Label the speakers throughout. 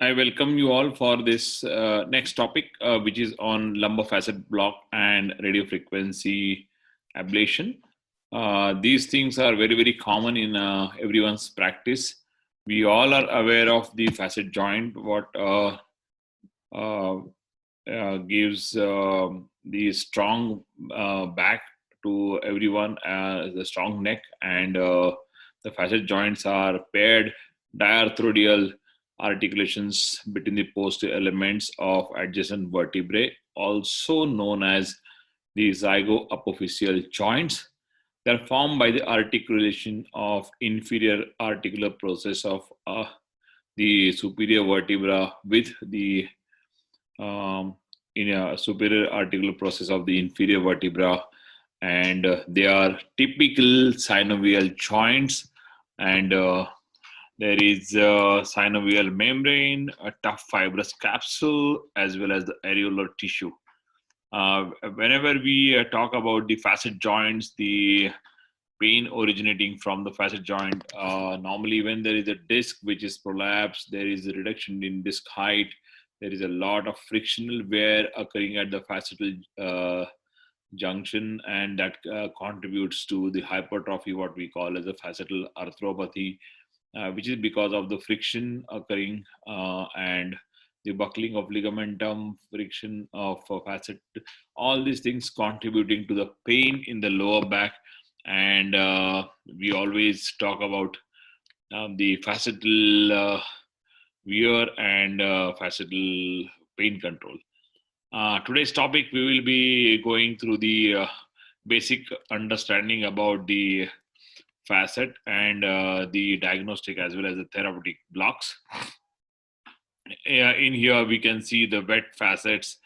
Speaker 1: I welcome you all for this next topic, which is on lumbar facet block and radiofrequency ablation. These things are very, very common in everyone's practice. We all are aware of the facet joint, what uh, gives the strong back to everyone, the strong neck, and the facet joints are paired diarthrodial articulations between the posterior elements of adjacent vertebrae, also known as the zygoapophyseal joints. They are formed by the articulation of inferior articular process of the superior vertebra with the um, in a superior articular process of the inferior vertebra, and they are typical synovial joints, and there is a synovial membrane, a tough fibrous capsule, as well as the areolar tissue. Whenever we talk about the facet joints, the pain originating from the facet joint, normally when there is a disc which is prolapsed, there is a reduction in disc height, there is a lot of frictional wear occurring at the facetal junction, and that contributes to the hypertrophy, what we call as a facetal arthropathy, which is because of the friction occurring and the buckling of ligamentum, friction of facet, all these things contributing to the pain in the lower back. And we always talk about the facetal wear and facetal pain control. Today's topic, we will be going through the basic understanding about the facet and the diagnostic as well as the therapeutic blocks. In here, we can see the wet facets,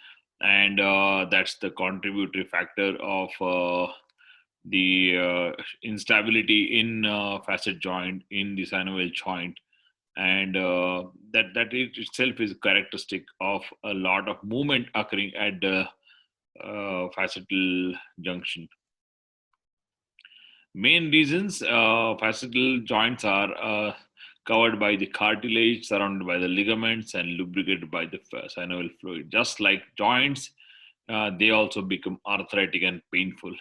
Speaker 1: and that's the contributory factor of the instability in facet joint in the synovial joint, and that it itself is characteristic of a lot of movement occurring at the facetal junction. Main reasons facetal joints are covered by the cartilage, surrounded by the ligaments, and lubricated by the synovial fluid. Just like joints, they also become arthritic and painful.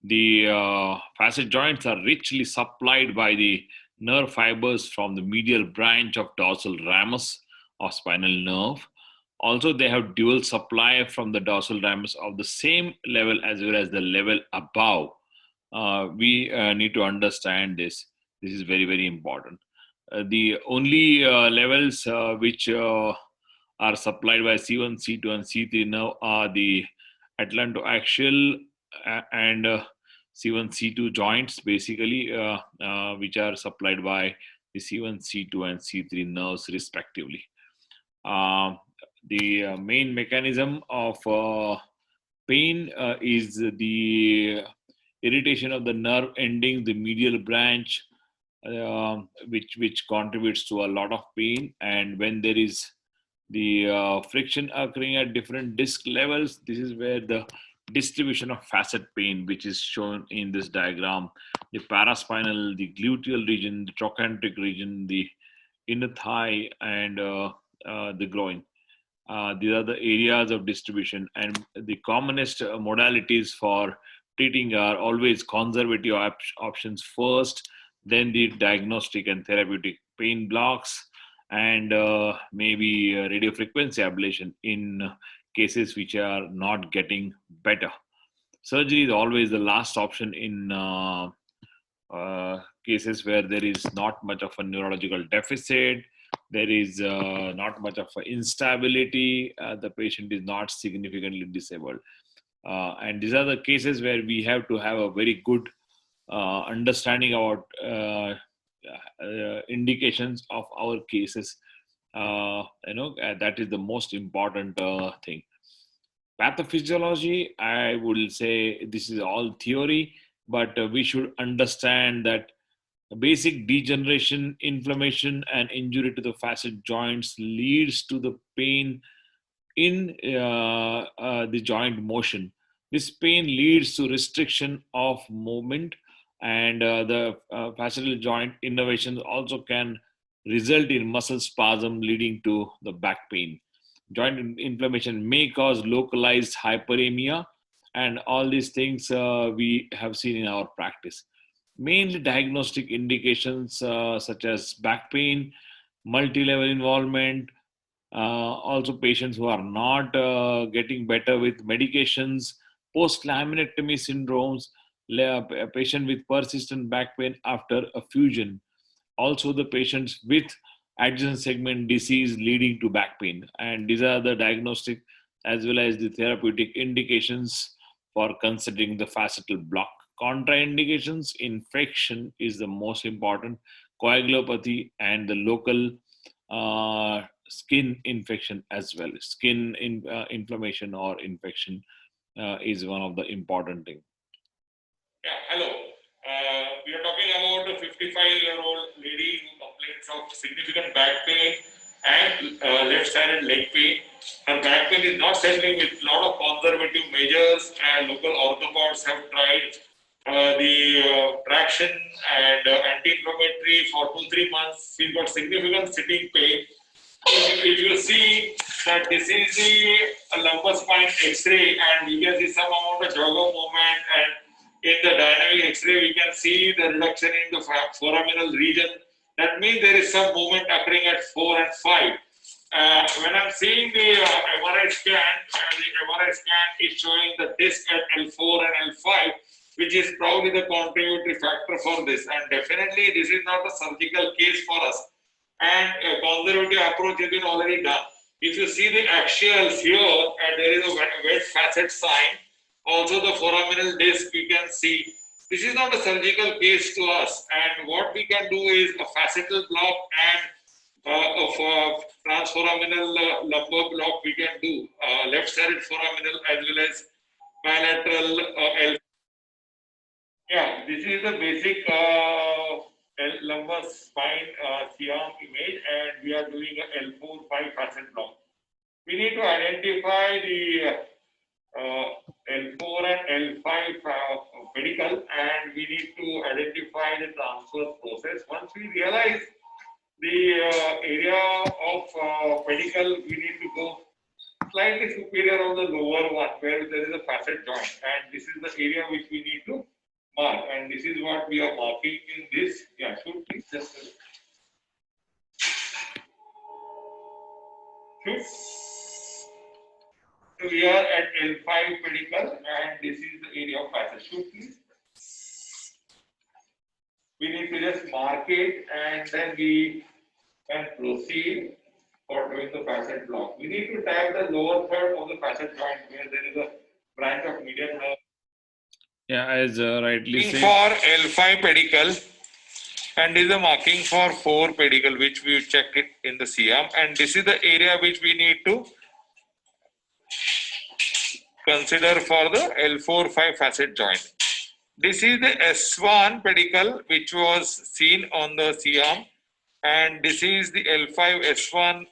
Speaker 1: The facet joints are richly supplied by the nerve fibers from the medial branch of dorsal ramus or spinal nerve. Also, they have dual supply from the dorsal ramus of the same level as well as the level above. We need to understand this. This is very, very important. The only levels which are supplied by C1, C2, and C3 nerve are the atlantoaxial and C1, C2 joints, basically, which are supplied by the C1, C2, and C3 nerves, respectively. The main mechanism of pain is the irritation of the nerve ending, the medial branch, which contributes to a lot of pain. And when there is the friction occurring at different disc levels, this is where the distribution of facet pain, which is shown in this diagram, the paraspinal, the gluteal region, the trochanteric region, the inner thigh, and the groin. These are the areas of distribution, and the commonest modalities for treating are always conservative options first, then the diagnostic and therapeutic pain blocks, and maybe radiofrequency ablation in cases which are not getting better. Surgery is always the last option in cases where there is not much of a neurological deficit, there is not much of instability, the patient is not significantly disabled. And these are the cases where we have to have a very good understanding about indications of our cases. That is the most important thing. Pathophysiology, I would say this is all theory, but we should understand that basic degeneration, inflammation, and injury to the facet joints leads to the pain in the joint motion. This pain leads to restriction of movement, and the facetal joint innervations also can result in muscle spasm leading to the back pain. Joint inflammation may cause localized hyperemia, and all these things we have seen in our practice. Mainly diagnostic indications such as back pain, multi-level involvement, also patients who are not getting better with medications, post-laminectomy syndromes, a patient with persistent back pain after a fusion, also the patients with adjacent segment disease leading to back pain. And these are the diagnostic as well as the therapeutic indications for considering the facetal block. Contraindications: infection is the most important, coagulopathy, and the local skin infection as well. Inflammation or infection is one of the important things.
Speaker 2: Yeah, hello. We are talking about a 55-year-old lady who complains of significant back pain and left-sided leg pain. Her back pain is not settling with a lot of conservative measures, and local orthopods have tried the traction and anti-inflammatory for 2-3 months. She's got significant sitting pain. If you see that this is the lumbar spine X-ray, and we can see some amount of jogger movement, and in the dynamic X-ray we can see the reduction in the foraminal region. That means there is some movement occurring at 4 and 5. When I'm seeing the MRI scan, the MRI scan is showing the disc at L4 and L5, which is probably the contributory factor for this. And definitely this is not a surgical case for us. And a conservative approach has been already done. If you see the axials here, and there is a wet facet sign, also the foraminal disc we can see. This is not a surgical case to us, and what we can do is a facetal block and of transforaminal lumbar block we can do, left-sided foraminal as well as bilateral L. Yeah, this is the basic lumbar spine C-arm image, and we are doing a L4-5 facet block. We need to identify the L4 and L5 pedicle, and we need to identify the transverse process. Once we realize the area of pedicle, we need to go slightly superior on the lower one where there is a facet joint, and this is the area which we need to mark, and this is what we are marking in this. Yeah, should please just should. So we are at L5 pedicle, and this is the area of facet. Should please. We need to just mark it, and then we can proceed for doing the facet block. We need to tap the lower third of the facet joint where there is a branch of medial nerve.
Speaker 1: Yeah, as rightly said.
Speaker 2: For L5 pedicle, and this is the marking for 4 pedicle, which we checked it in the C-arm, and this is the area which we need to consider for the L4-5 facet joint. This is the S1 pedicle which was seen on the C-arm, and this is the L5 S1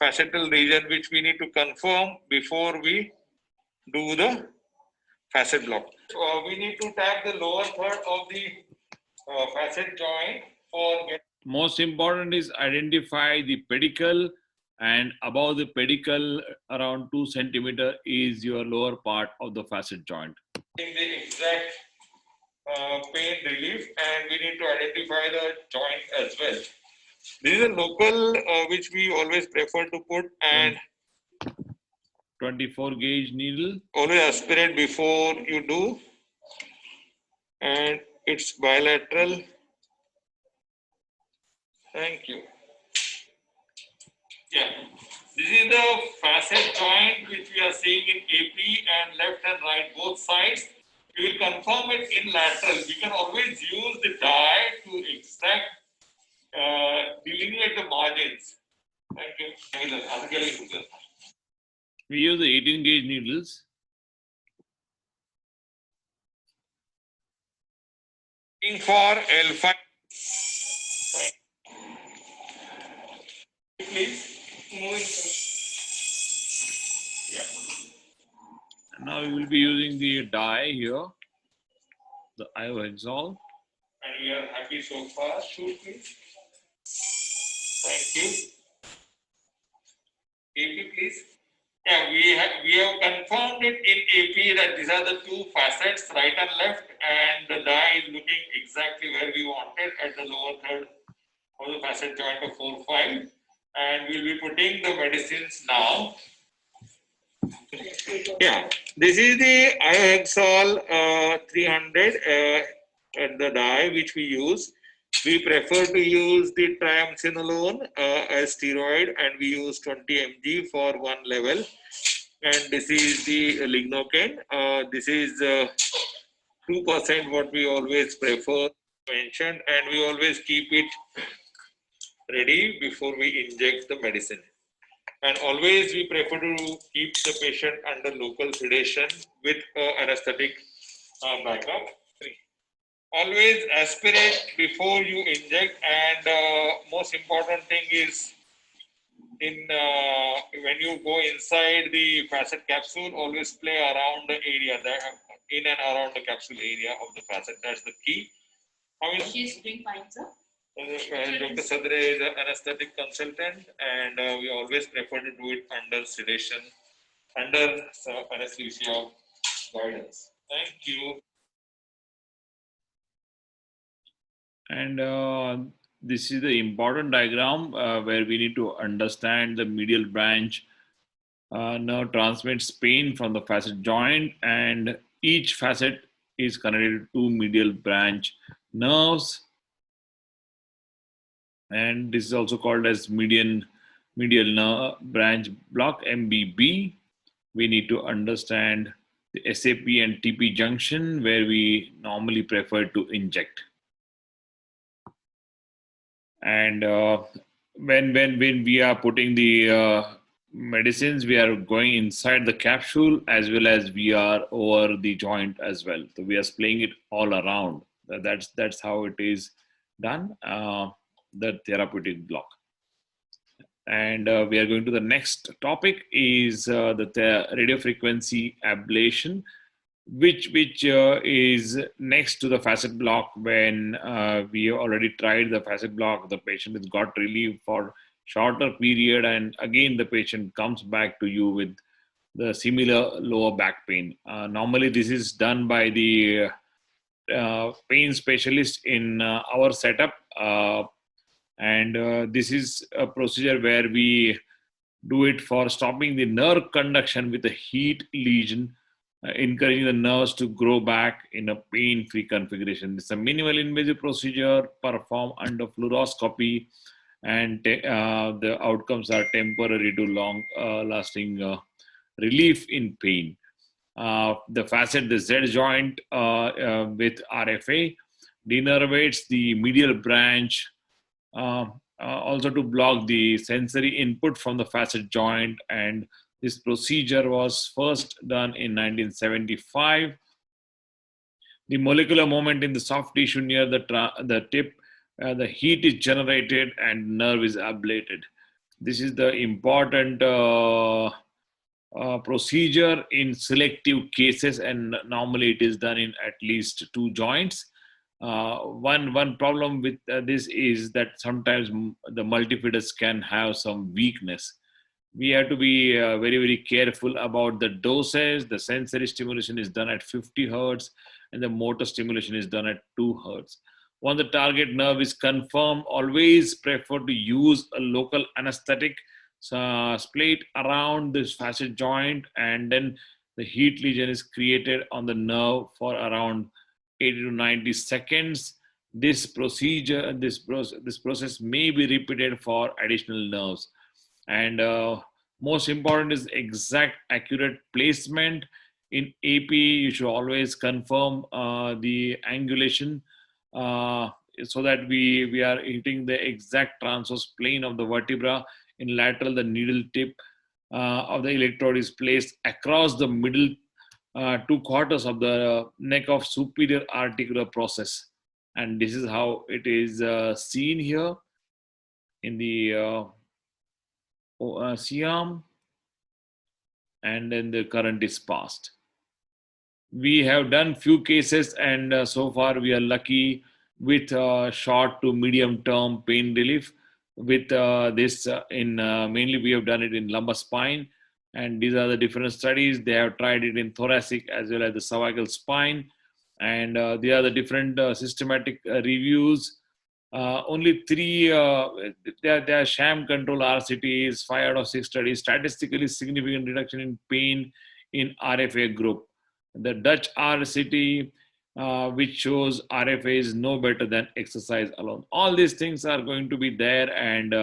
Speaker 2: facetal region which we need to confirm before we do the facet block. We need to tap the lower third of the facet joint for.
Speaker 1: Most important is identify the pedicle, and above the pedicle around 2 centimeter is your lower part of the facet joint.
Speaker 2: In the exact pain relief, and we need to identify the joint as well. This is a local which we always prefer to put, and
Speaker 1: 24 gauge needle.
Speaker 2: Always aspirate before you do, and it's bilateral. Thank you. Yeah, this is the facet joint which we are seeing in AP and left and right both sides. We will confirm it in lateral. We can always use the die to extract, delineate the margins. Thank you.
Speaker 1: We use the 18 gauge needles.
Speaker 2: For L5. Please. Yeah.
Speaker 1: And now we will be using the die here, the iohexol.
Speaker 2: And we are happy so far. Shoot, please. Thank you. AP, please. Yeah, we have confirmed it in AP that these are the two facets, right and left, and the die is looking exactly where we wanted at the lower third of the facet joint of 4-5. And we'll be putting the medicines now. Yeah, this is the Iohexol 300 at the die which we use. We prefer to use the triamcinolone as steroid, and we use 20 mg for one level. And this is the lignocaine. This is 2% what we always prefer mentioned, and we always keep it ready before we inject the medicine. And always we prefer to keep the patient under local sedation with anesthetic backup. Always aspirate before you inject, and most important thing is when you go inside the facet capsule, always play around the area, in and around the capsule area of the facet. That's the key.
Speaker 3: She's doing fine, sir.
Speaker 2: Dr. Sadre is an anesthetic consultant, and we always prefer to do it under sedation, under anesthesia guidance. Thank you.
Speaker 1: And this is the important diagram where we need to understand the medial branch nerve transmits pain from the facet joint, and each facet is connected to medial branch nerves, and this is also called as medial nerve branch block, MBB. We need to understand the SAP and TP junction where we normally prefer to inject. And when we are putting the medicines, we are going inside the capsule as well as we are over the joint as well. So we are splaying it all around. That's how it is done, the therapeutic block. And we are going to the next topic is the radiofrequency ablation, which is next to the facet block. When we already tried the facet block, the patient has got relief for shorter period, and again the patient comes back to you with the similar lower back pain. Normally this is done by the pain specialist in our setup, and this is a procedure where we do it for stopping the nerve conduction with a heat lesion, encouraging the nerves to grow back in a pain-free configuration. It's a minimal invasive procedure performed under fluoroscopy, and the outcomes are temporary to long-lasting relief in pain. The facet, the Z joint with RFA, denervates the medial branch, also to block the sensory input from the facet joint, and this procedure was first done in 1975. The molecular moment in the soft tissue near the tip, the heat is generated and nerve is ablated. This is the important procedure in selective cases, and normally it is done in at least 2 joints. One problem with this is that sometimes the multifidus can have some weakness. We have to be very careful about the doses. The sensory stimulation is done at 50 hertz and the motor stimulation is done at 2 hertz. Once the target nerve is confirmed, always prefer to use a local anesthetic, split around this facet joint, and then the heat lesion is created on the nerve for around 80 to 90 seconds. This process may be repeated for additional nerves. And most important is exact accurate placement. In AP, you should always confirm the angulation so that we are hitting the exact transverse plane of the vertebra. In lateral, the needle tip of the electrode is placed across the middle 2 quarters of the neck of superior articular process, and this is how it is seen here in the C-arm, and then the current is passed. We have done few cases, and so far we are lucky with short to medium term pain relief. with this mainly we have done it in lumbar spine, and these are the different studies. They have tried it in thoracic as well as the cervical spine, and they are the different systematic reviews. Only three, they are sham control RCTs, 5 out of 6 studies, statistically significant reduction in pain in RFA group. The Dutch RCT, which shows RFA is no better than exercise alone. All these things are going to be there, and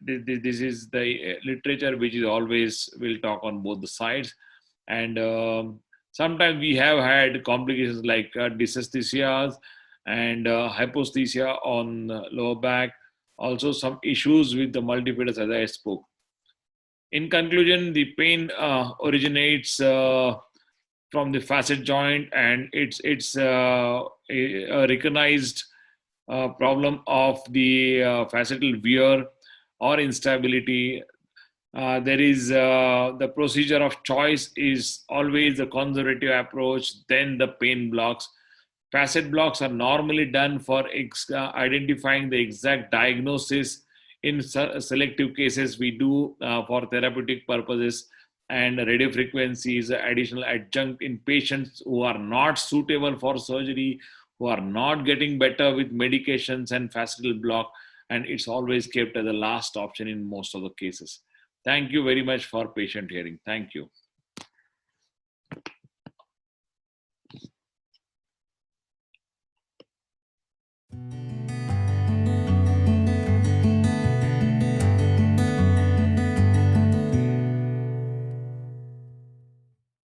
Speaker 1: this is the literature which is always will talk on both the sides. And sometimes we have had complications like dysesthesias and hyposthesia on lower back, also some issues with the multifidus as I spoke. In conclusion, the pain originates from the facet joint, and it's a recognized problem of the facetal wear or instability. There is the procedure of choice is always the conservative approach, then the pain blocks. Facet blocks are normally done for identifying the exact diagnosis. In selective cases, we do for therapeutic purposes, and radiofrequency is an additional adjunct in patients who are not suitable for surgery, who are not getting better with medications and facetal block, and it's always kept as a last option in most of the cases. Thank you very much for patient hearing. Thank you.